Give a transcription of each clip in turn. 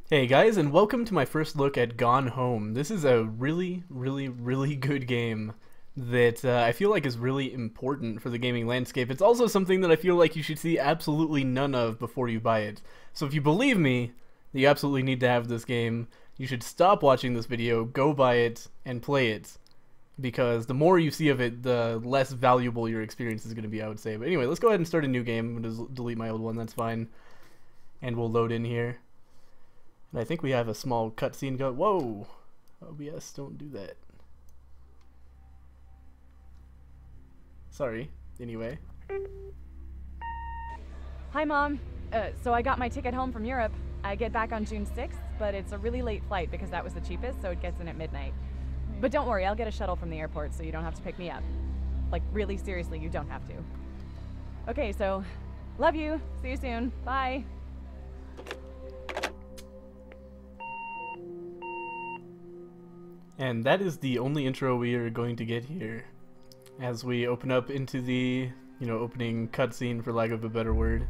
Hey guys, and welcome to my first look at Gone Home. This is a really good game that I feel like is really important for the gaming landscape. It's also something that I feel like you should see absolutely none of before you buy it. So if you believe me that you absolutely need to have this game, you should stop watching this video, go buy it, and play it. Because the more you see of it, the less valuable your experience is going to be, I would say. But anyway, let's go ahead and start a new game. I'm going to delete my old one, that's fine. And we'll load in here. And I think we have a small cutscene go. Whoa! OBS, don't do that. Sorry. Anyway. Hi, Mom. So I got my ticket home from Europe. I get back on June 6th, but it's a really late flight because that was the cheapest, so it gets in at midnight. But don't worry, I'll get a shuttle from the airport so you don't have to pick me up. Like, really seriously, you don't have to. Okay, so, love you. See you soon. Bye. And that is the only intro we are going to get here. As we open up into the, opening cutscene, for lack of a better word.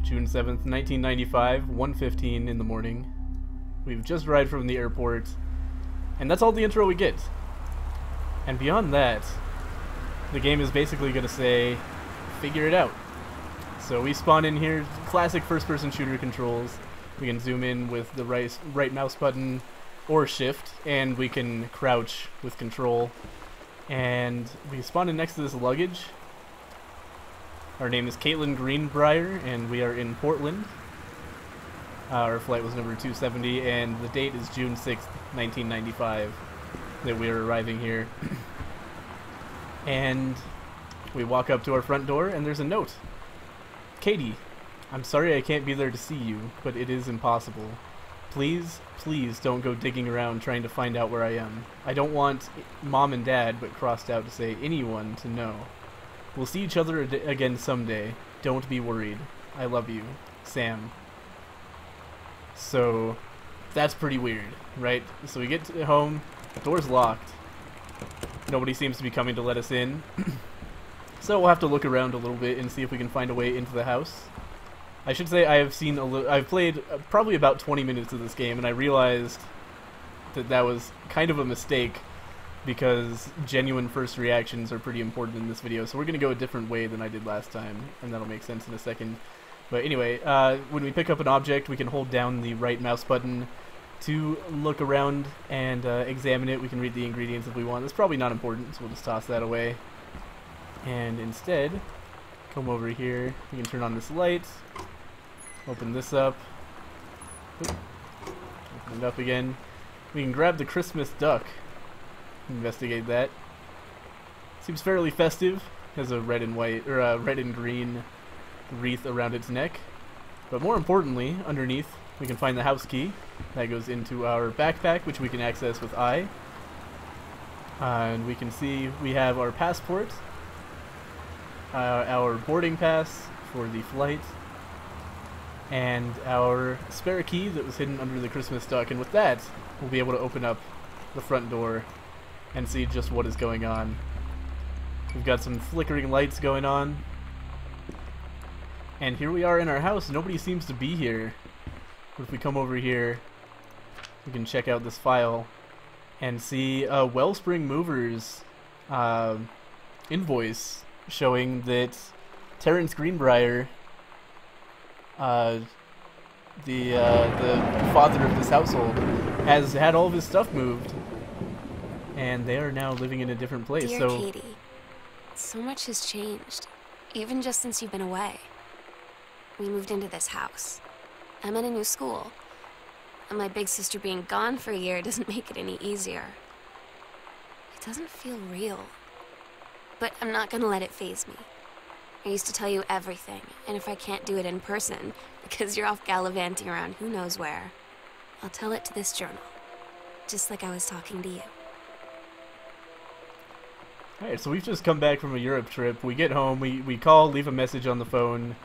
June 7th, 1995, 1:15 in the morning. We've just arrived from the airport, and that's all the intro we get. And beyond that, the game is basically going to say, figure it out. So we spawn in here, classic first-person shooter controls. We can zoom in with the right mouse button or shift, and we can crouch with control. And we spawn in next to this luggage. Our name is Caitlin Greenbrier, and we are in Portland. Our flight was number 270, and the date is June 6th, 1995, that we are arriving here. And we walk up to our front door, and there's a note. Katie, I'm sorry I can't be there to see you, but it is impossible. Please, please don't go digging around trying to find out where I am. I don't want Mom and Dad, but crossed out to say anyone, to know. We'll see each other again someday. Don't be worried. I love you. Sam. So, that's pretty weird, right? So we get to home, the door's locked. Nobody seems to be coming to let us in. So we'll have to look around a little bit and see if we can find a way into the house. I should say I've played probably about 20 minutes of this game, and I realized that was kind of a mistake because genuine first reactions are pretty important in this video. So we're going to go a different way than I did last time, and that'll make sense in a second. But anyway, when we pick up an object, we can hold down the right mouse button to look around and examine it. We can read the ingredients if we want. That's probably not important, so we'll just toss that away. And instead, come over here. We can turn on this light. Open this up. Open it up again. We can grab the Christmas duck. Investigate that. Seems fairly festive. Has a red and white, or a red and green wreath around its neck. But more importantly, underneath, we can find the house key. That goes into our backpack, which we can access with I. And we can see we have our passport, our boarding pass for the flight, and our spare key that was hidden under the Christmas duck. And with that, we'll be able to open up the front door and see just what is going on. We've got some flickering lights going on. And here we are in our house. Nobody seems to be here. But if we come over here, we can check out this file and see a Wellspring Movers invoice showing that Terrence Greenbrier, the father of this household, has had all of his stuff moved, and they are now living in a different place. Dear So, Katie, so much has changed, even just since you've been away. We moved into this house. I'm in a new school, and my big sister being gone for a year doesn't make it any easier. It doesn't feel real, but I'm not gonna let it faze me. I used to tell you everything, and if I can't do it in person, because you're off gallivanting around who knows where, I'll tell it to this journal, just like I was talking to you. alright, so we've just come back from a Europe trip. We get home, we call, leave a message on the phone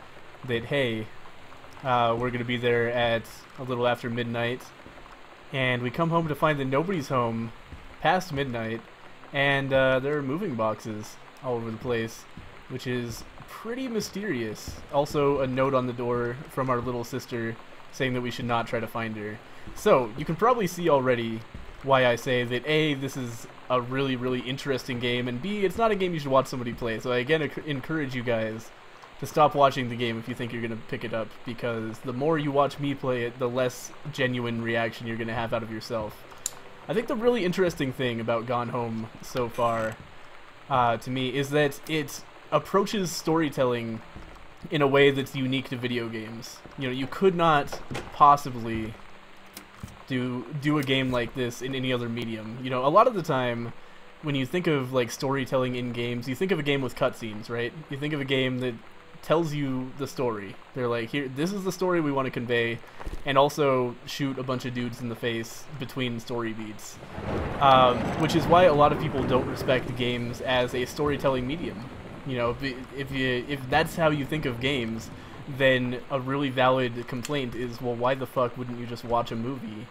that, hey, we're going to be there at a little after midnight. And we come home to find that nobody's home past midnight, and there are moving boxes all over the place, which is pretty mysterious. Also, a note on the door from our little sister saying that we should not try to find her. So, you can probably see already why I say that A, this is a really, really interesting game, and B, it's not a game you should watch somebody play. So I again encourage you guys to stop watching the game if you think you're going to pick it up, because the more you watch me play it, the less genuine reaction you're going to have out of yourself. I think the really interesting thing about Gone Home so far, to me, is that it approaches storytelling in a way that's unique to video games. You know, you could not possibly do a game like this in any other medium. You know, a lot of the time when you think of like storytelling in games, you think of a game with cutscenes, right? You think of a game that tells you the story. They're like, here, this is the story we want to convey, and also shoot a bunch of dudes in the face between story beats. Which is why a lot of people don't respect games as a storytelling medium. You know, if that's how you think of games, then a really valid complaint is, well, why the fuck wouldn't you just watch a movie?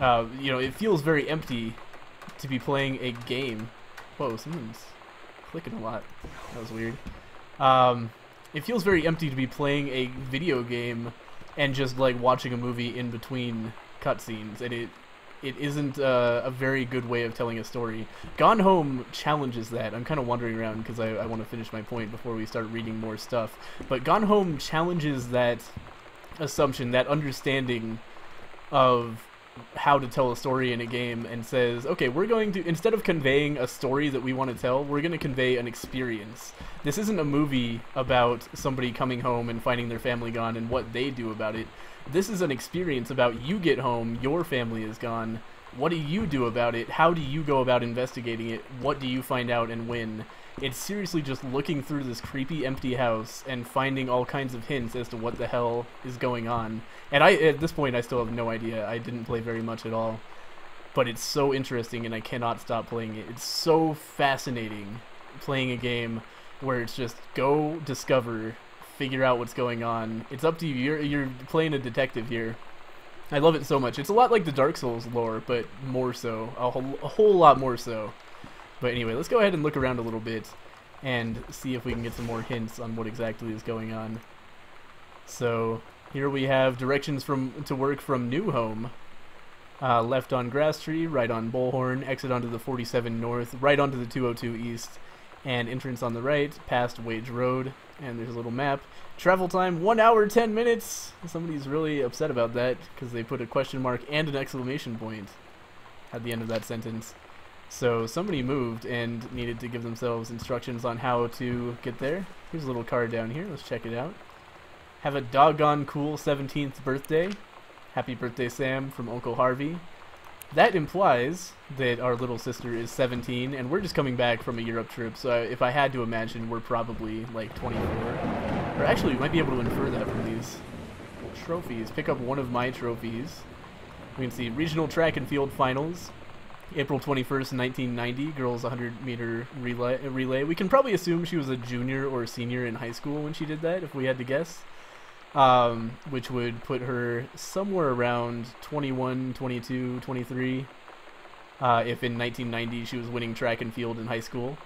You know, it feels very empty to be playing a game. Whoa, someone's clicking a lot. That was weird. It feels very empty to be playing a video game and just like watching a movie in between cutscenes, and it isn't a very good way of telling a story. Gone Home challenges that. I'm kind of wandering around because I want to finish my point before we start reading more stuff. But Gone Home challenges that assumption, that understanding of how to tell a story in a game, and says, okay, we're going to, instead of conveying a story that we want to tell, we're going to convey an experience. This isn't a movie about somebody coming home and finding their family gone and what they do about it. This is an experience about you get home, your family is gone. What do you do about it? How do you go about investigating it? What do you find out and when? It's seriously just looking through this creepy empty house and finding all kinds of hints as to what the hell is going on. And at this point, I still have no idea. I didn't play very much at all. But it's so interesting and I cannot stop playing it. It's so fascinating playing a game where it's just go discover, figure out what's going on. It's up to you. You're playing a detective here. I love it so much. It's a lot like the Dark Souls lore, but more so. A whole lot more so. But anyway, let's go ahead and look around a little bit and see if we can get some more hints on what exactly is going on. So here we have directions to work from New Home. Left on Grass Tree, right on Bullhorn, exit onto the 47 North, right onto the 202 East, and entrance on the right, past Wage Road. And there's a little map. Travel time, 1 hour, 10 minutes. Somebody's really upset about that because they put a question mark and an exclamation point at the end of that sentence. So somebody moved and needed to give themselves instructions on how to get there. Here's a little card down here. Let's check it out. Have a doggone cool 17th birthday. Happy birthday, Sam, from Uncle Harvey. That implies that our little sister is 17, and we're just coming back from a Europe trip, so if I had to imagine, we're probably like 24. Or actually, we might be able to infer that from these trophies. Pick up one of my trophies. We can see Regional Track and Field Finals, April 21st, 1990, girls 100-meter relay. We can probably assume she was a junior or a senior in high school when she did that, if we had to guess. Which would put her somewhere around 21, 22, 23, if in 1990 she was winning track and field in high school.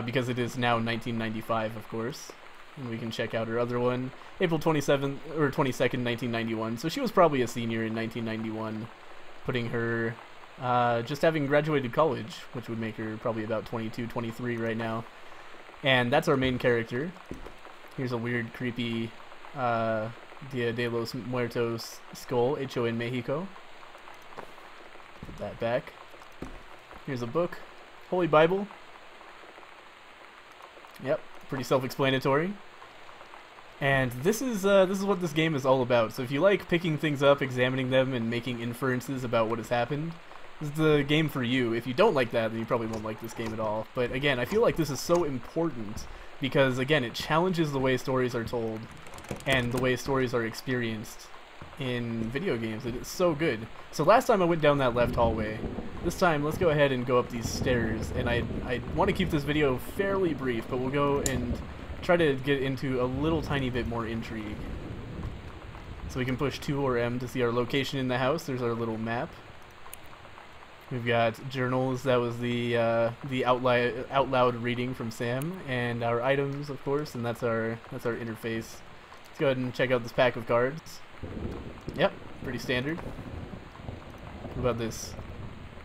Because it is now 1995, of course. And we can check out her other one, April 27th or 22nd, 1991. So she was probably a senior in 1991, putting her just having graduated college, which would make her probably about 22, 23 right now. And that's our main character. Here's a weird, creepy Dia de los Muertos skull, hecho en Mexico. Put that back. Here's a book, Holy Bible. Yep, pretty self-explanatory. And this is what this game is all about. So if you like picking things up, examining them, and making inferences about what has happened, this is the game for you. If you don't like that, then you probably won't like this game at all. But again, I feel like this is so important because, again, it challenges the way stories are told and the way stories are experienced in video games. It is so good. So last time I went down that left hallway. This time, let's go ahead and go up these stairs. And I want to keep this video fairly brief, but we'll go and try to get into a little tiny bit more intrigue. So we can push 2 or M to see our location in the house. There's our little map. We've got journals. That was the out loud reading from Sam, and our items, of course, and that's our interface. Let's go ahead and check out this pack of cards. Yep, pretty standard. What about this?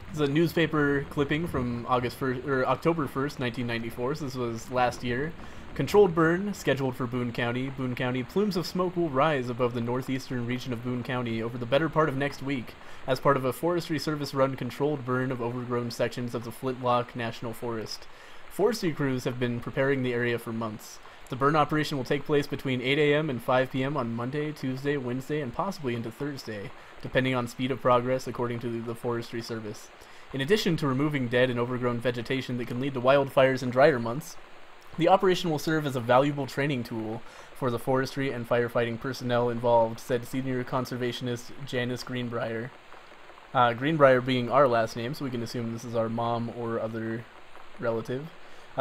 This is a newspaper clipping from October 1st, 1994. So this was last year. Controlled burn scheduled for Boone County. Boone County, plumes of smoke will rise above the northeastern region of Boone County over the better part of next week as part of a Forestry Service-run controlled burn of overgrown sections of the Flintlock National Forest. Forestry crews have been preparing the area for months. The burn operation will take place between 8 a.m. and 5 p.m. on Monday, Tuesday, Wednesday, and possibly into Thursday, depending on speed of progress according to the Forestry Service. In addition to removing dead and overgrown vegetation that can lead to wildfires in drier months, the operation will serve as a valuable training tool for the forestry and firefighting personnel involved, said senior conservationist Janice Greenbrier. Greenbrier being our last name, so we can assume this is our mom or other relative.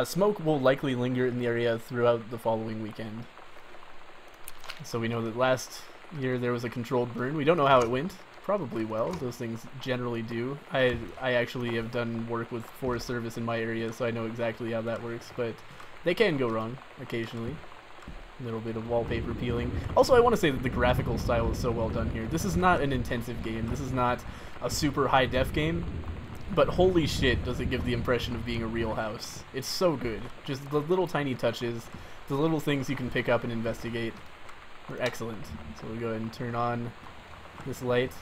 Smoke will likely linger in the area throughout the following weekend. So we know that last year there was a controlled burn. We don't know how it went. Probably well. Those things generally do. I actually have done work with Forest Service in my area, so I know exactly how that works, but they can go wrong occasionally. A little bit of wallpaper peeling. Also, I want to say that the graphical style is so well done here. This is not an intensive game. This is not a super high-def game. But holy shit, does it give the impression of being a real house. It's so good. Just the little tiny touches, the little things you can pick up and investigate are excellent. So we'll go ahead and turn on this light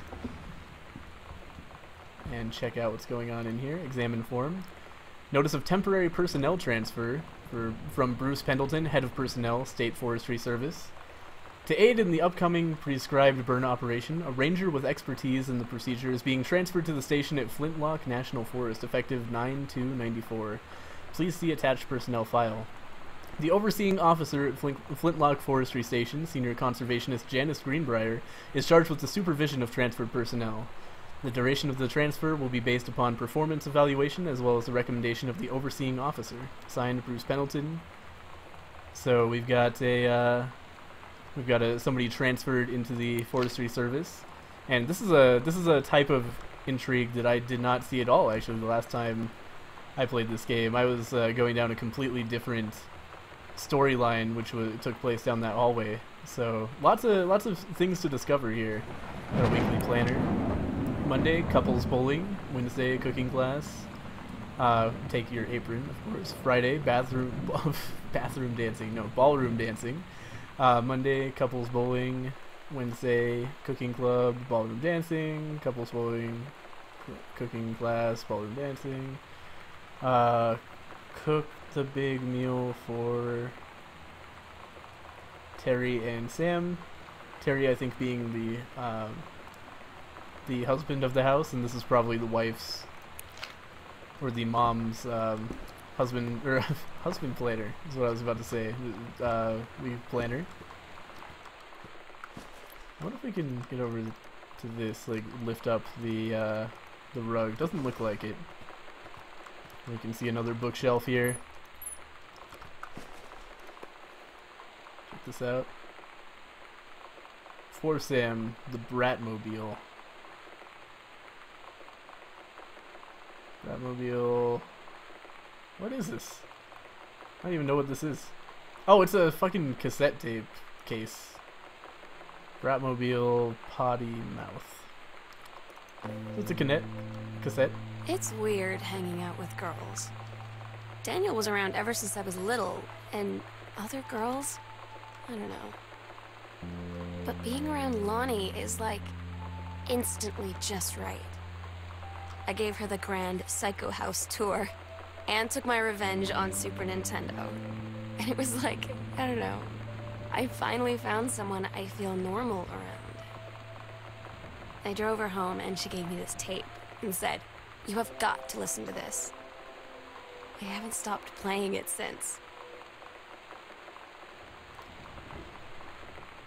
and check out what's going on in here. Examine form. Notice of temporary personnel transfer from Bruce Pendleton, head of personnel, State Forestry Service. To aid in the upcoming prescribed burn operation, a ranger with expertise in the procedure is being transferred to the station at Flintlock National Forest, effective 9/2/94. Please see attached personnel file. The overseeing officer at Flintlock Forestry Station, senior conservationist Janice Greenbrier, is charged with the supervision of transferred personnel. The duration of the transfer will be based upon performance evaluation as well as the recommendation of the overseeing officer. Signed, Bruce Pendleton. So we've got somebody transferred into the Forestry Service, and this is a type of intrigue that I did not see at all. Actually, the last time I played this game, I was going down a completely different storyline, which took place down that hallway. So lots of things to discover here. Got a weekly planner. Monday, couples bowling. Wednesday, cooking class. Take your apron, of course. Friday, ballroom dancing. Monday, couples bowling. Wednesday, cooking club, ballroom dancing. Couples bowling, cooking class, ballroom dancing. Cook the big meal for Terry and Sam. Terry, I think, being the husband of the house, and this is probably the wife's or the mom's husband or husband planner is what I was about to say. Leave planner. I wonder if we can get over to this, like lift up the rug. Doesn't look like it. We can see another bookshelf here. Check this out. For Sam, the Bratmobile. Bratmobile. What is this? I don't even know what this is. Oh, it's a fucking cassette tape case. Bratmobile Potty Mouth. It's a cassette. It's weird hanging out with girls. Daniel was around ever since I was little, and other girls? I don't know. But being around Lonnie is like instantly just right. I gave her the grand Psycho House tour and took my revenge on Super Nintendo. And it was like, I don't know, I finally found someone I feel normal around. I drove her home and she gave me this tape and said, "You have got to listen to this." I haven't stopped playing it since.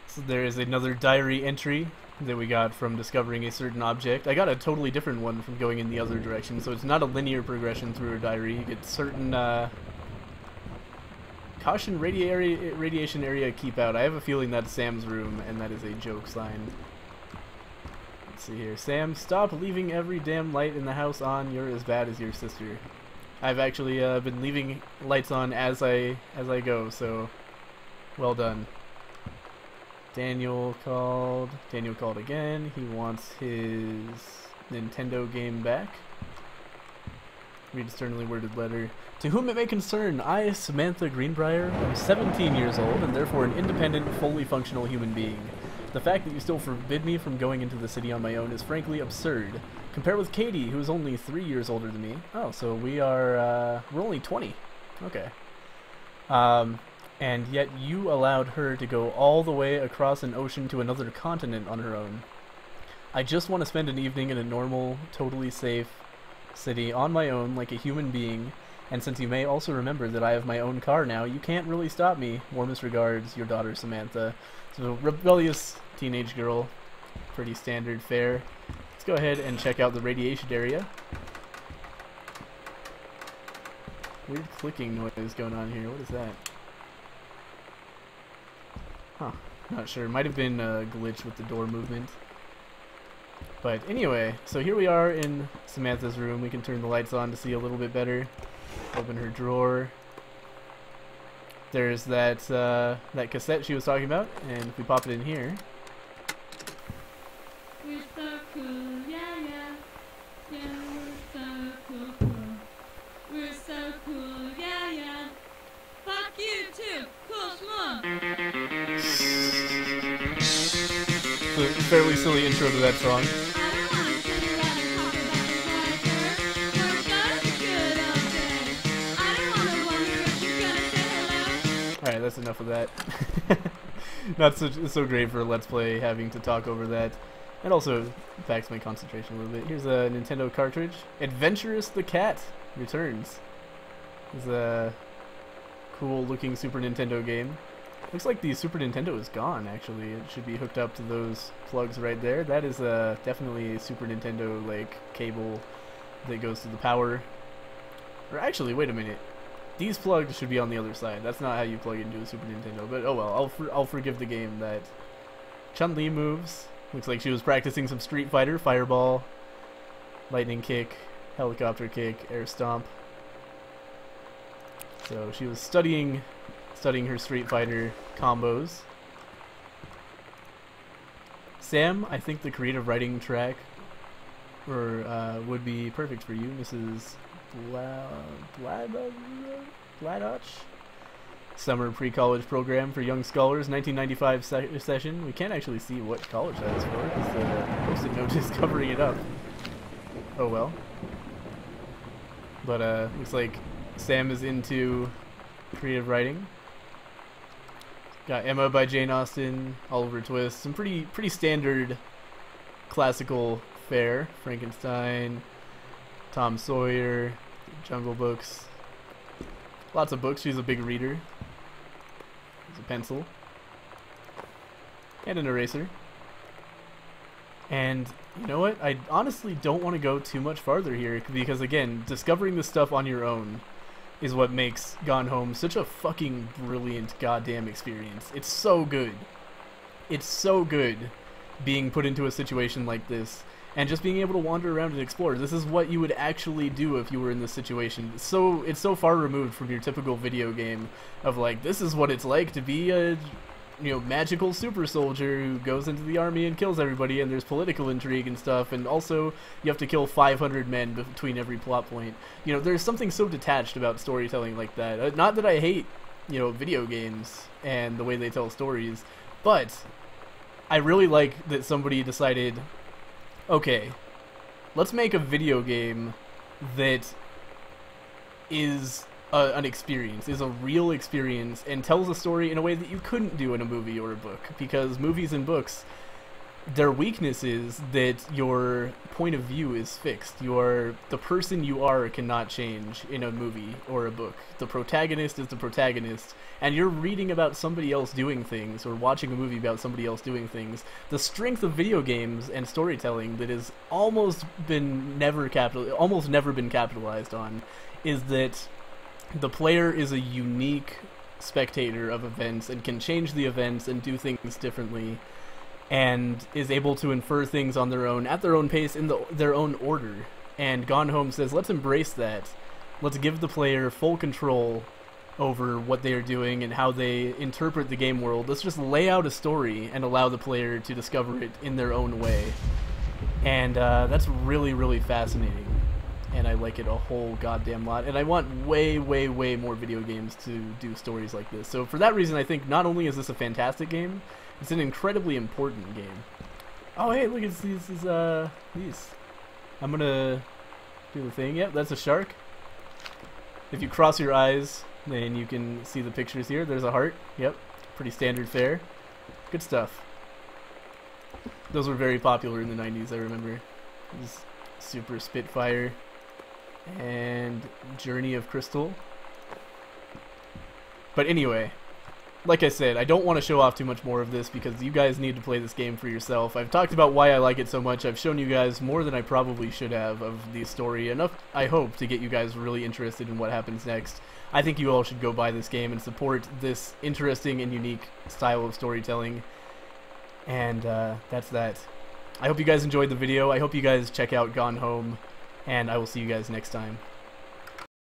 So there is another diary entry that we got from discovering a certain object. I got a totally different one from going in the other direction, so it's not a linear progression through a diary. You get certain caution radiation area keep out. I have a feeling that's Sam's room, and that is a joke sign. Let's see here. Sam, stop leaving every damn light in the house on. You're as bad as your sister. I've actually been leaving lights on as I go, so well done. Daniel called. Daniel called again. He wants his Nintendo game back. Read a sternly worded letter. To whom it may concern, I, Samantha Greenbrier, am 17 years old and therefore an independent, fully functional human being. The fact that you still forbid me from going into the city on my own is frankly absurd. Compare with Katie, who is only 3 years older than me. Oh, so we're only 20. Okay. And yet you allowed her to go all the way across an ocean to another continent on her own. I just want to spend an evening in a normal, totally safe city on my own like a human being, and since you may also remember that I have my own car now, you can't really stop me. Warmest regards, your daughter Samantha. So, rebellious teenage girl. Pretty standard fare. Let's go ahead and check out the radiation area. Weird clicking noise going on here. What is that? Huh. Not sure. Might have been a glitch with the door movement. But anyway, so here we are in Samantha's room. We can turn the lights on to see a little bit better. Open her drawer. There's that that cassette she was talking about, and if we pop it in here. We're so cool, yeah, yeah. Yeah, we're so cool, cool. We're so cool, yeah, yeah. Fuck you too, cool schmuck. The fairly silly intro to that song. I don't wanna sit around and talk about the weather. We're gonna be good all day. I don't wanna wonder if you're gonna say hello. Alright, that's enough of that. Not so great for a Let's Play having to talk over that. And also impacts my concentration a little bit. Here's a Nintendo cartridge. Adventurous the Cat returns. It's a cool looking Super Nintendo game. Looks like the Super Nintendo is gone, actually. It should be hooked up to those plugs right there. That is definitely a Super Nintendo like cable that goes to the power. Or actually, wait a minute. These plugs should be on the other side. That's not how you plug into a Super Nintendo. But oh well, I'll forgive the game that. Chun-Li moves. Looks like she was practicing some Street Fighter. Fireball, lightning kick, helicopter kick, air stomp. So she was studying her Street Fighter combos. Sam, I think the creative writing track would be perfect for you, Mrs. Bladoch. Summer pre-college program for young scholars, 1995 session. We can't actually see what college that is for because the post-it note is covering it up. Oh well. But looks like Sam is into creative writing. Got Emma by Jane Austen, Oliver Twist, some pretty standard classical fare. Frankenstein, Tom Sawyer, Jungle Books. Lots of books. She's a big reader. There's a pencil. And an eraser. And you know what? I honestly don't want to go too much farther here because, again, discovering this stuff on your own is what makes Gone Home such a fucking brilliant goddamn experience. It's so good. It's so good being put into a situation like this and just being able to wander around and explore. This is what you would actually do if you were in this situation. So it's so far removed from your typical video game of like, this is what it's like to be a magical super soldier who goes into the army and kills everybody, and there's political intrigue and stuff, and also you have to kill 500 men between every plot point. There's something so detached about storytelling like that. Not that I hate, video games and the way they tell stories, but I really like that somebody decided, okay, let's make a video game that is an experience, is a real experience, and tells a story in a way that you couldn't do in a movie or a book. Because movies and books, their weakness is that your point of view is fixed. The person you are cannot change in a movie or a book. The protagonist is the protagonist, and you're reading about somebody else doing things or watching a movie about somebody else doing things. The strength of video games and storytelling that has almost never been capitalized on is that the player is a unique spectator of events and can change the events and do things differently. and is able to infer things on their own, at their own pace, in their own order. And Gone Home says, let's embrace that. Let's give the player full control over what they are doing and how they interpret the game world. Let's just lay out a story and allow the player to discover it in their own way. And that's really, really fascinating. And I like it a whole goddamn lot. And I want way, way, way more video games to do stories like this. So for that reason, I think not only is this a fantastic game, it's an incredibly important game. Oh, hey, look, it's these. I'm gonna do the thing. Yep, that's a shark. If you cross your eyes, then you can see the pictures here. There's a heart. Yep, pretty standard fare. Good stuff. Those were very popular in the 90s, I remember. It was Super Spitfire and Journey of Crystal. But anyway, like I said, I don't want to show off too much more of this because you guys need to play this game for yourself. I've talked about why I like it so much. I've shown you guys more than I probably should have of the story. Enough, I hope, to get you guys really interested in what happens next. I think you all should go buy this game and support this interesting and unique style of storytelling. And that's that. I hope you guys enjoyed the video. I hope you guys check out Gone Home. And I will see you guys next time.